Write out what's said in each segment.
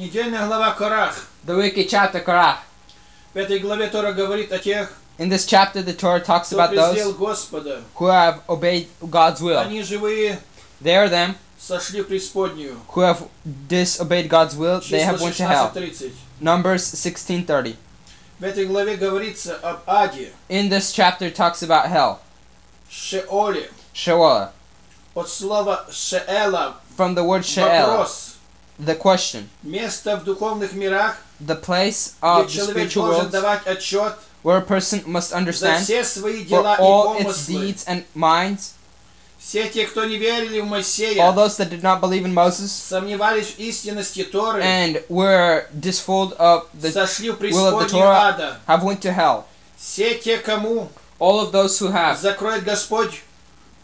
Недельная глава Корах. The weekly chapter Korah. В этой главе Тора говорит о тех, In this chapter, the Torah talks кто about презрел those Господа. who have obeyed God's will. Они живые They are them сошли в преисподнюю. who have disobeyed God's will. They have Числа went to hell. 16:30. Numbers 16:30. В этой главе говорится об Аде, In this chapter, it talks about hell. Шеоле. Sheol. От слова Шеэла. From the word Sheol, Вопрос. the question. Место в духовных мирах, The place где of the человек spiritual должен world давать отчет where a person must за understand все свои for дела и all its помыслы. deeds and minds. Все те, кто не верили в All Моисея, those that did not believe in Moses сомневались в истинности Торы, and were disful of the сошли в will of the преисподнюю Torah ада. have went to hell. Все те, кому All of those who have закроет Господь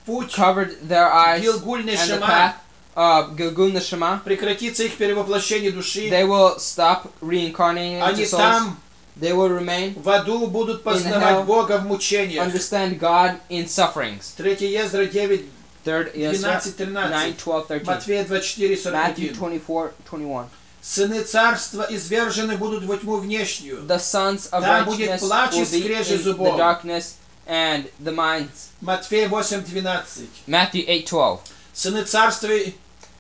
путь covered their eyes Гилгуль and the Нешама, path of Gilgul Neshama, прекратится их перевоплощение души, they will stop reincarnating into они souls. там They will remain, в аду будут hell, познавать Бога в мучениях. understand God in sufferings. 3 Ездра 9, 3rd Ezra 12-13, 9, 12, 13. Матфея 24, Matthew 41. 24:21. Сыны царства извержены будут во тьму внешнюю. The sons of Там будет righteousness плач и will be скрежет in зубов. the darkness and the minds. Матфея 8, 12. Matthew 8:12. Сыны царства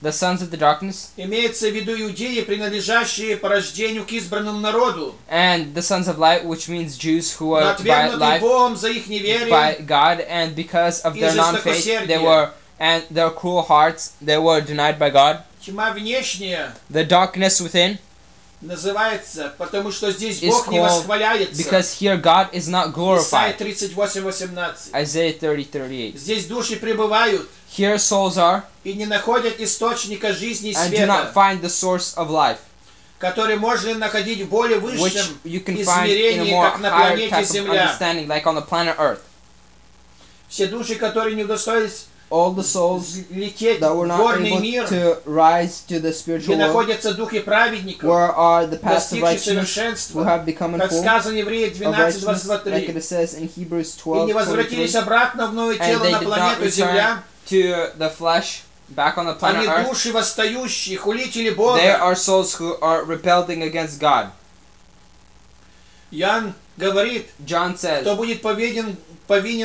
The sons of the darkness имеется в виду иудеи, принадлежащие по рождению к избранному народу, and the sons of light, which means Jews who но are by отвергнутые life Богом за их by неверие God, and because of и their non-faith, жестокосердие. they were, and their cruel hearts, they were denied by God. Тьма внешняя The darkness within называется, потому что здесь is Бог не called восхваляется. because here God is not Исайя glorified. 38, 18. Isaiah 30:38. Здесь души пребывают Here souls are и не находят источника жизни и and do not света, find the source of life, который можно находить в более which высшем you can find in a измерении, more как на higher планете type of Земля. understanding, like on the planet Earth. Все души, которые не удостоились All the souls лететь that were в not горный able мир, to rise to the где spiritual world, находятся духи праведников, where are the paths of достигшие righteousness who совершенства, have become in как full сказано в Еврея of 12, righteousness, like 23, it says in Hebrews и не 12:23, возвратились обратно в новое and тело they на did not планету return Земля. to the flesh back on the planet Они Earth. души восстающие, хулители There Бога. are souls who are rebelling against God. Иоанн говорит, John says, кто будет повинен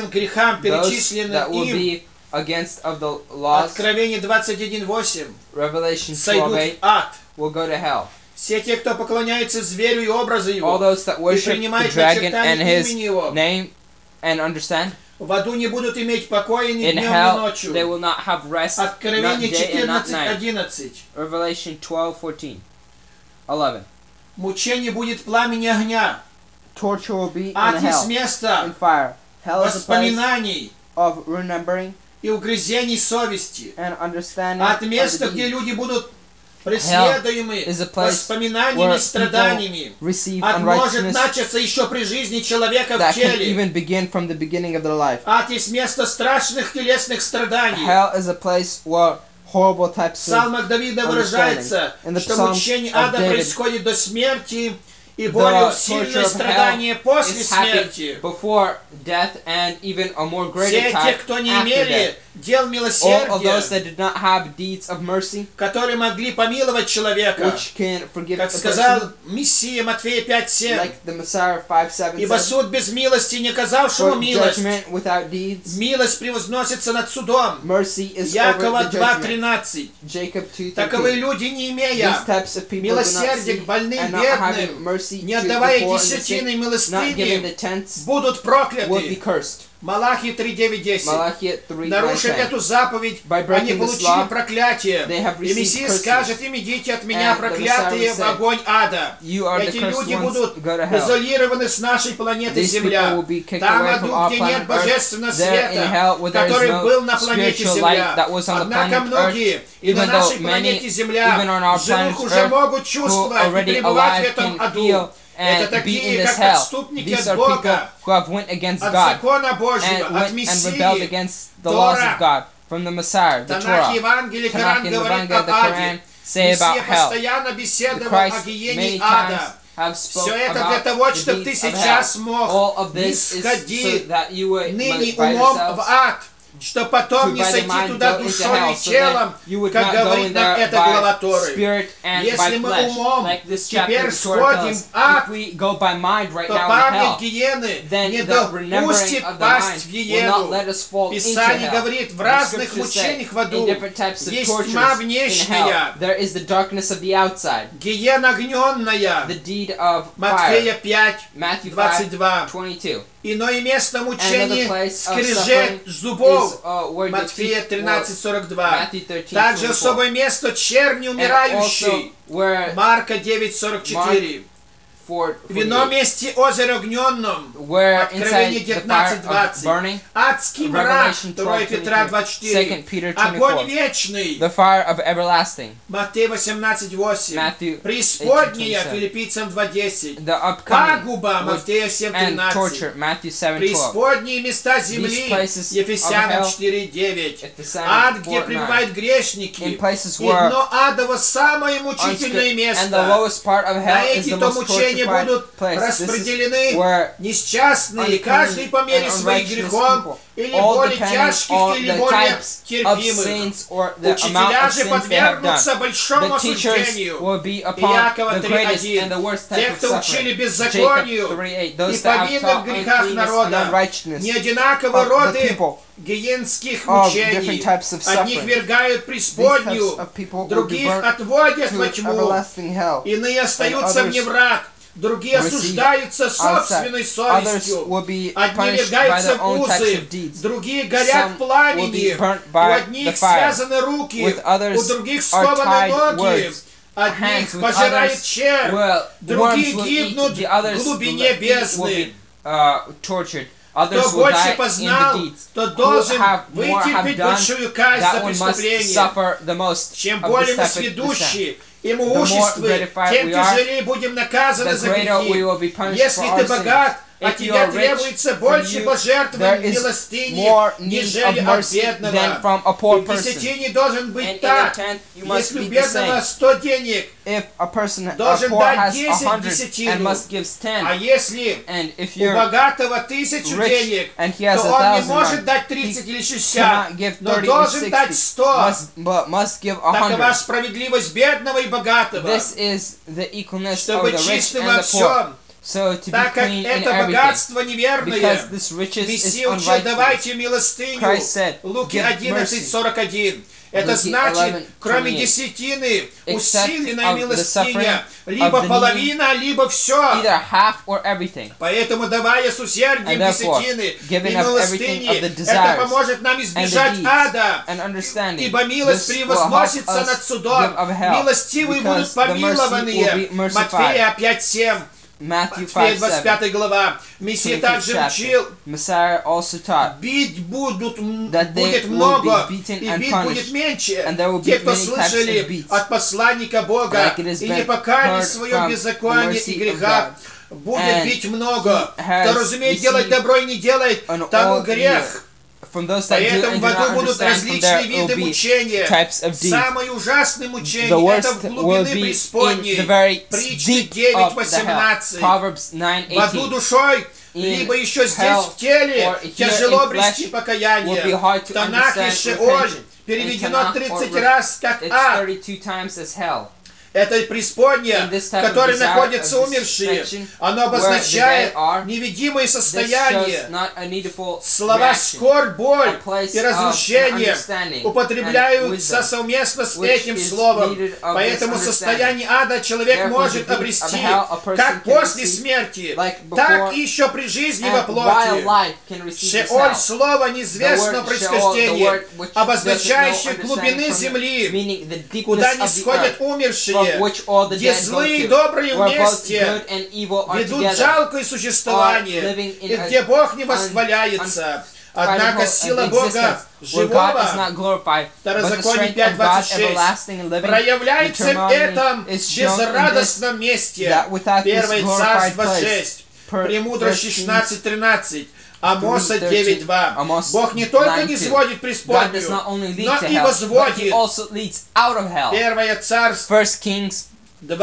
грехам, those перечисленным that will им, be against of the laws, Откровение 21:8, Revelation сойдут 12:8, в ад. will go to hell. Все те, кто поклоняется зверю и образу All его, those that и worship the принимают dragon and начертание his имени его, name and understand, в аду не будут иметь покоя ни in днем, ни hell ночью. they will not have rest, not Откровение day and not night. 14:11. Revelation 12:14, 11. Мучение будет в пламени огня. Torture will be in Ад есть hell, место in fire. Hell is a place воспоминаний of remembering и угрызений совести. and understanding Ад of место, the где deeds. люди будут преследуемы is a place воспоминаниями where и страданиями. people receive Ад может unrighteousness начаться еще при жизни человека в that can теле. even begin from the beginning of their life. Ад есть место страшных телесных страданий. Hell is a place where horrible types В псалмах Давида выражается, In the что Psalms мучение of ада David, происходит до смерти и более the сильное torture of страдание hell после is happy смерти. before death and even a more greater Все те, type кто не after имели death. дел All of those милосердия, that did not have deeds of mercy, которые могли помиловать человека, which can forgive как a сказал person, Мессия Матфея 5:7, like the Messiah 5:7 ибо said, суд без милости, не оказавшему for милость, judgment without deeds, милость превозносится над судом. mercy is over Якова the judgment. 2:13. Jacob Таковы 2:13. люди, не These имея types of people do not милосердия see к больным, and not having бедным, mercy не to the отдавая poor and the десятины sick, not giving the милостыни, tenths, будут will be прокляты. cursed. Малахии 3:9-10. Malachi 3:9. Нарушив эту заповедь, By они breaking this получили law, проклятие. they have И received Мессия curses. скажет им: идите от меня, And the проклятые, Messiah в will say, огонь ада. You are the Эти cursed люди ones, будут go to hell. изолированы с нашей планеты These people Земля. will be kicked Там away аду, from our где нет planet Earth. божественного There in hell, света, where there is который no был на планете spiritual Земля. light that was on the Однако planet многие Earth, и на even нашей though планете many, Земля even on our живых planet уже Earth, могут who чувствовать и already пребывать в alive этом can аду. feel Это and be in такие, this как hell. отступники These от are people Бога, who have went against от God закона Божьего, and от went and rebelled Мессии. against the laws Тора. of God from the Messiah, the Танах, Torah. Евангелие, Tanakh Коран and говорит Evangel, об the аде. Quran say about Мессия hell. постоянно The беседовал о Christ гиене many ада. times have Все spoken это для about того, the чтобы ты deeds of сейчас hell. мог All of this is so нисходи that you would ныне by умом в yourselves ад, что потом to не by the сойти mind туда go into душой hell, и so телом, that you would как not go говорит in нам there эта глава by Торы. spirit and Если by мы flesh, умом like this chapter теперь of Torah tells сходим us. в ад, If we go by mind right то now in память hell, гиены then не the remembering допустит of the пасть в mind will not let гиену. us fall into Писание hell. говорит, в The разных scriptures say, мучениях в in аду different types of есть tortures тьма in hell, внешняя, there is the darkness of the outside, гиена огненная. the deed of fire, Матфея 5, Matthew 22. 5:22. Иное место Another мучений place of скрежет suffering зубов. is where the Матфея teeth will, 13:42. Matthew 13:24. Также особое место черни And умирающий. also where Марка 9:44. Вино вместе озера огненном. where Откровение inside the fire of 19:20. burning, Адский мрак. Revelation 2 Петра 12:22, 24. 2 Peter Огонь 24, вечный. the fire of everlasting, Матфея 18:8. Matthew Преисподняя. 18:27, Филиппийцам 2:10. the upcoming Пагуба. Матфея and 7:13. torture, Matthew 7:12, Преисподние места земли. places Ефесянам of hell, 4:9. Ephesus Ад, где 4:9, пребывают грешники. in places И where дно адово самое мучительное and the место. lowest part of На hell is эти the то most мучения tortured будут place. This is распределены where несчастные, каждый по мере and своих unrighteous грехом, people, или all более depending тяжких, on или the более types of терпимых. sins or the amount Учителя of же sins they have подвергнутся done. большому The teachers осуждению. will be upon Иакова the greatest 3:1. and the worst type Те, of кто учили suffering. беззаконию Jacob 3:8. и Those that have повинных в taught грехах uncleanness and народа, unrighteousness неодинаковы of the роды people гиенских of мучений. different types of Одних suffering. вергают в These types преисподнюю, of people will be других burnt отводят во to тьму, everlasting hell. иные остаются others вне врат, другие receive осуждаются собственной Others совестью. will be Одни punished by вергаются their в own types узы, of deeds. другие горят Some в пламени, will be burnt у by одних the fire. связаны руки, With others у других are скованы tied ноги, hands. одних With пожирает others, червь, well, другие worms will eat, гибнут the в others глубине will бездны. be tortured. Others Кто will больше die in the познал, deeds. тот Who должен have more have вытерпеть done, большую казнь за that one must преступление. suffer the most Чем of более the мы sin. сведущи и The more имуществы, gratified тем we are, тяжелее будем наказаны the за greater we грехи. will be punished Если for ты our богат, sins. а If тебе you are rich, требуется from больше you, пожертвований there is милостыни, more need нежели of от mercy than бедного. from a poor И в person. десятине должен And быть in так. the tenth, you must Если be у the бедного same. 100 денег, If a person, должен poor дать has 10 100 десятину. and must give 10, а если and if у you're богатого 1000 rich денег, and he has то он не 1,000, может he дать 30 или 60, cannot give но 30 or должен дать 60, 100. but must give Такова 100. справедливость бедного и богатого. This is the equalness of Чтобы the rich чистым and во the poor. всем, So to be так как clean in это everything. богатство неверное. Because this riches is Мессия учил, unrighteous. давайте милостыню. Christ said, Луки give mercy. 11:41. Это Luke значит, кроме 11:28. десятины, Except усиленная of the милостыня, suffering либо of the половина, либо все. Either half or everything. Поэтому давая с усердием And therefore, десятины giving и up everything of the милостыни, desires это поможет нам And избежать the deeds ада. and understanding. Ибо милость This will help превозносится us над судом, give of hell, милостивые будут because the mercy will помилованные. be mercified. Матфея 5:7. Matthew Матфея 5:7. 25 глава. Мессия 25th также chapter. учил, Messiah also taught бить будет that they будет will много, be beaten и and бить punished, будет меньше. and there will be Те, кто many types of слышали beats, от посланника Бога like it has и been не покаяли heard в своем from беззаконии the и mercy of грехах, God. будет And бить много. he has Кто разумеет делать received добро и не делает, an тому all грех. From those that do Поэтому and в do аду not будут understand, from различные there will виды be мучения. types of deeds. Самое ужасное The мучение это worst в will глубины be in преисподней. the very Притча deep of the hell. 9:18. Proverbs В аду 9:18. душой, In либо еще здесь hell в теле, or here тяжело in обрести flesh will be покаяние. hard to Танах и understand Шеоль repentance. переведено In Tanakh 30 or раз как It's ад. 32 times as hell. Это преисподняя, In this в type of которой desire находятся of умершие. distraction, Оно where обозначает the dead are, невидимое This состояние. shows not a needful Слова reaction. скорбь, боль A place и of разрушение understanding употребляются and wisdom, совместно с which этим is словом. needed of Поэтому this состояние ада человек Therefore, может the deeds обрести of hell a person как can после receive, смерти, like before так и еще при жизни во And while плоти. life can receive this Шеоль hell. слово неизвестного The word происхождения, Sheol, the word which обозначающее doesn't know глубины understanding from земли, meaning the deepness куда of не the сходят earth, умершие, from which all the где dead go злые и to, добрые where both вместе good and evil are ведут together, жалкое существование, are living in и a где Бог не восхваляется. Однако сила Бога where God is живого not glorified, but the Второзаконие strength of God 5:26 everlasting and living проявляется в eternally этом is shown in this, безрадостном месте. that without this 1 glorified Царство place, 6, per Премудрости verse 16:13, Амоса 3:13, 9:2. Amos Бог не только не 9:2. сводит God does преисподнюю, not only lead но to и hell, but He возводит. also leads out of hell. 1 Царство 1 Kings 2,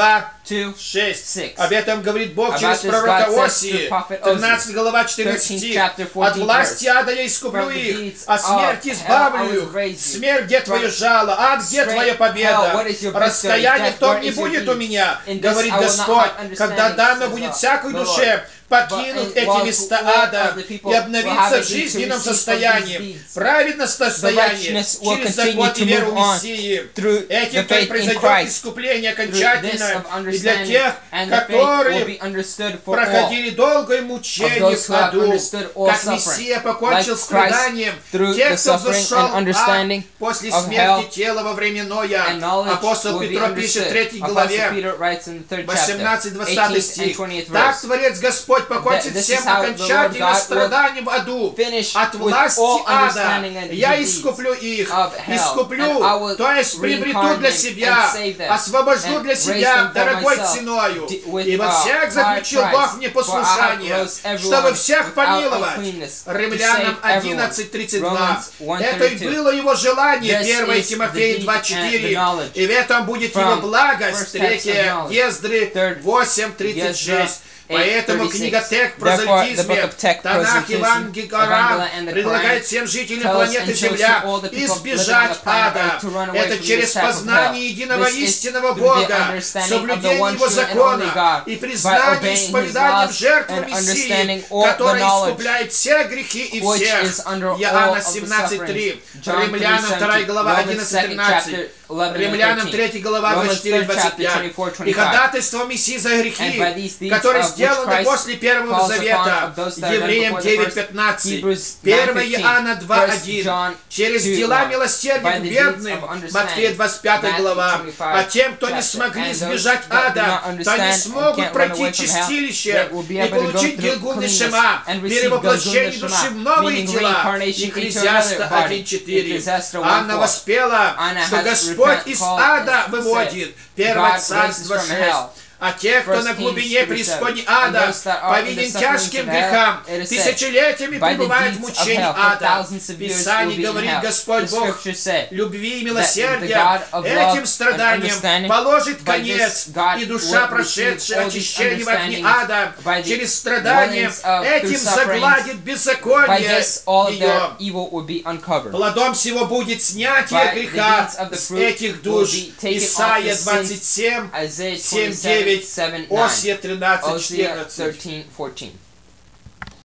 2, 6. 6. Об этом говорит Бог About через this пророка God says through Осии, prophet 13 глава, 14 13th стих. chapter, 14th От власти ада я искуплю From the их, deeds от смерти of избавлю hell I will их. raise you. Смерть, где твое жало? Ад, где Straight твоя hell, победа? what is your victory? Расстояние в Death, том where не is your будет у peace? меня, In this говорит I will not Господь, have когда understanding, дано says будет the всякой Lord. душе покинут But эти while места all ада of the people и will обновиться have в it to жизненном receive from состоянии, these deeds. праведном состоянии, righteousness will через continue закон to и веру move on Мессии. through Этим the то и faith in произойдет Christ, искупление Through this окончательно of и для understanding, тех, and the faith will которые be understood for all. проходили долгое Of мучение those в who have аду, understood all как suffering, Мессия покончил like с Christ страданием, through тех, the кто suffering взошел and в ад understanding после of смерти hell, тела во временное. and knowledge Апостол will be Петро пишет в understood. 3 Apostle главе, Peter writes in the 3rd chapter, 18-20 18th and стих. 20th Так verse. Творец Господь покончит This всем is how the Lord окончательно God страданием в аду. finish От with власти all ада understanding and я deeds искуплю их, of hell, and I искуплю, will то есть приобрету для reincarnate себя, and save them, освобожу and для raise себя them for дорогой myself, ценою. with, Ибо всяк high заключил price, Бог мне for I have послушание, rose everyone чтобы всех without помиловать. uncleanness, to Римлянам save everyone. 11:32. Romans Это и 1:32. было его желание, This 1 is Тимофея the deed and the 2:4. knowledge. И в этом будет From его благость, first text of 3 knowledge. Ездры Third 8:36. Поэтому 8:36. книга Тек в Therefore, the прозелитизме, book of Tech, Танах, Proselytism, Евангелие, Коран Evangelion, and the предлагает Quran всем жителям tells планеты and shows Земля to all the people избежать living on the planet ада. Earth to run away Это from через this type of познание hell. единого This is истинного through the Бога, understanding of the соблюдение one Его true and only закона God, и by признание obeying His исповеданием laws жертвы and Мессии, understanding all the который knowledge искупляет все грехи и which всех. is under all Иоанна of the 17:3, sufferings. John Римлянам 2 3:17, глава Romans 2nd 11-13, chapter 11 Римлянам and 3 глава Romans 3rd chapter 24-25. 24-25. И ходатайство Мессии за And by грехи, these deeds которые of which сделаны Christ после Первого calls Завета, upon of those that are done Евреям before the first, 9:15, Hebrews 1 9:15, Иоанна 1 2:1, John через 2:1, дела by милосердия к the deeds бедным, of understanding, Матфея 25 Matthew глава, 25 а тем, кто не chapter, смогли and those избежать that do ада, not то они understand and смогут can't run пройти away from hell, чистилище that will be и able to go получить through Гилгул cleanness Нешама, and receive перевоплощение Gilgul души в Neshama, новые meaning дела. reincarnation into Екклезиаста another body. 1:4. Ecclesiastes Анна 1:4. воспела, Anna что has Господь repent, из called, ада and выводит. said, Первое God Царство raises from 6. hell. А те, кто на 1 глубине Kings преисподней 3:7, ада, and those that are in the повинен sufferings тяжким of hell, грехам, it is said, тысячелетиями by the пребывает в deeds of мучении hell, for ада. thousands of years will Писание be in говорит, hell. Господь The Бог scriptures say любви и that the милосердия God of love этим and страданиям understanding, положит by конец, this God и душа, will прошедшая receive all these очищение во огне understandings ада, by the через страдания, warnings of этим through sufferings. загладит By беззаконие this all of their ее. evil will be uncovered. Плодом всего будет снятие By the греха deeds of the с fruit этих will душ. be taken Исайя off the sins. 27, Isaiah 7, 27, 9, 7, 9. Осия 13, Hosea 14. 13, 14.